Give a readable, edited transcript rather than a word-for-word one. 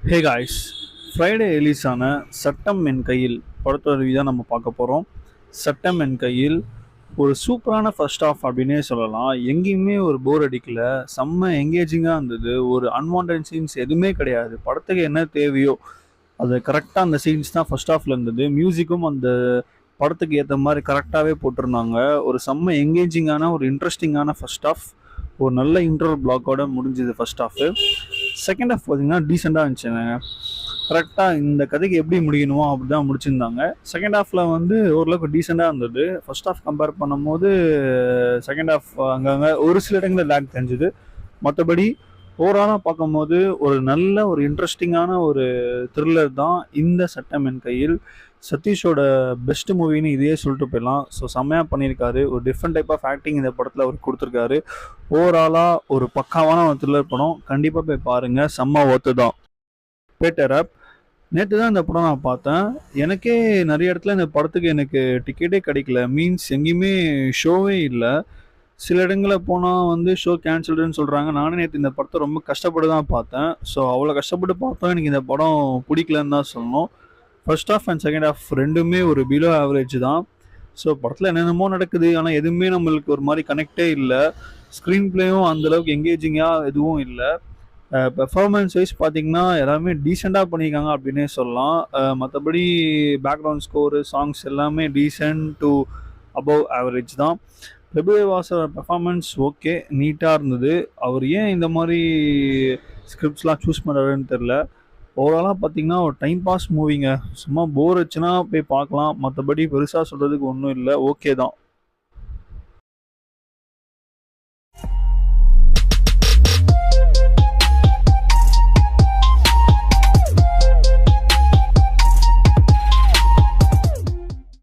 Hey guys, Friday release ஆன சட்டம் என் கையில் படத்தோட ரிவ்யூ தான் நம்ம பார்க்க போகிறோம். சட்டம் என் கையில் ஒரு சூப்பரான ஃபர்ஸ்ட் ஆஃப் அப்படின்னே சொல்லலாம். எங்கேயுமே ஒரு போர் அடிக்கல, செம்ம எங்கேஜிங்காக இருந்தது. ஒரு அன்வான்ட் சீன்ஸ் எதுவுமே கிடையாது. படத்துக்கு என்ன தேவையோ அது கரெக்டாக அந்த சீன்ஸ் தான் ஃபர்ஸ்ட் ஆஃபில் இருந்தது. மியூசிக்கும் அந்த படத்துக்கு ஏற்ற மாதிரி கரெக்டாகவே போட்டிருந்தாங்க. ஒரு செம்ம எங்கேஜிங்கான ஒரு இன்ட்ரெஸ்டிங்கான ஃபர்ஸ்ட் ஆஃப், ஒரு நல்ல இன்ட்ரோல் பிளாக்கோட முடிஞ்சுது ஃபர்ஸ்ட் ஆஃபு. செகண்ட் ஆஃப் பார்த்தீங்கன்னா டீசெண்டாக இருந்துச்சுங்க. கரெக்டாக இந்த கதைக்கு எப்படி முடியணுமோ அப்படி தான் முடிச்சிருந்தாங்க. செகண்ட் ஹாஃபில் வந்து ஓரளவுக்கு டீசெண்டாக இருந்தது. ஃபர்ஸ்ட் ஹாஃப் கம்பேர் பண்ணும்போது செகண்ட் ஹாஃப் அங்கங்கே ஒரு சில இடங்களில் லேக் தெரிஞ்சுது. மற்றபடி ஓவராலாக பார்க்கும்போது ஒரு நல்ல ஒரு இன்ட்ரெஸ்டிங்கான ஒரு த்ரில்லர் தான் இந்த சட்டம் என் கையில். சதீஷோட பெஸ்ட் மூவின்னு இதையே சொல்லிட்டு போயிடலாம். ஸோ செம்மையாக பண்ணியிருக்காரு. ஒரு டிஃப்ரெண்ட் டைப் ஆஃப் ஆக்டிங் இந்த படத்தில் அவர் கொடுத்துருக்காரு. ஓவராலாக ஒரு பக்காவான ஒரு த்ரில்லர் படம். கண்டிப்பாக போய் பாருங்கள், செம்ம ஒர்த்து தான். பேட்டர் அப் நேற்று தான் இந்த படம் நான் பார்த்தேன். எனக்கே நிறைய இடத்துல இந்த படத்துக்கு எனக்கு டிக்கெட்டே கிடைக்கல. மீன்ஸ் எங்கேயுமே ஷோவே இல்லை. சில இடங்களில் போனால் வந்து ஷோ கேன்சல்டுன்னு சொல்கிறாங்க. நானும் நேற்று இந்த படத்தை ரொம்ப கஷ்டப்பட்டு தான் பார்த்தேன். ஸோ அவ்வளோ கஷ்டப்பட்டு பார்த்தோம், எனக்கு இந்த படம் பிடிக்கலன்னு தான் சொல்லணும். First half and second half ரெண்டுமே ஒரு பிலோ ஆவரேஜ் தான். ஸோ படத்தில் என்னென்னமோ நடக்குது, ஆனால் எதுவுமே நம்மளுக்கு ஒரு மாதிரி கனெக்டே இல்லை. ஸ்க்ரீன் பிளேயும் அந்தளவுக்கு எங்கேஜிங்காக எதுவும் இல்லை. பெர்ஃபார்மன்ஸ் வைஸ் பார்த்தீங்கன்னா எல்லாமே டீசெண்டாக பண்ணியிருக்காங்க அப்படின்னே சொல்லலாம். மற்றபடி பேக்ரவுண்ட் ஸ்கோரு, சாங்ஸ் எல்லாமே டீசென்ட் டு அபவ் ஆவரேஜ் தான். பிரபுதேவாஸோட பெர்ஃபார்மன்ஸ் ஓகே, நீட்டாக இருந்தது. அவர் ஏன் இந்த மாதிரி ஸ்கிரிப்ட்ஸ்லாம் சூஸ் பண்ணுறாருன்னு தெரில. ஓவராலாக பார்த்தீங்கன்னா ஒரு டைம் பாஸ் மூவிங்க. சும்மா போர் வச்சுன்னா போய் பார்க்கலாம். மற்றபடி பெருசாக சொல்கிறதுக்கு ஒன்றும் இல்லை, ஓகே தான்.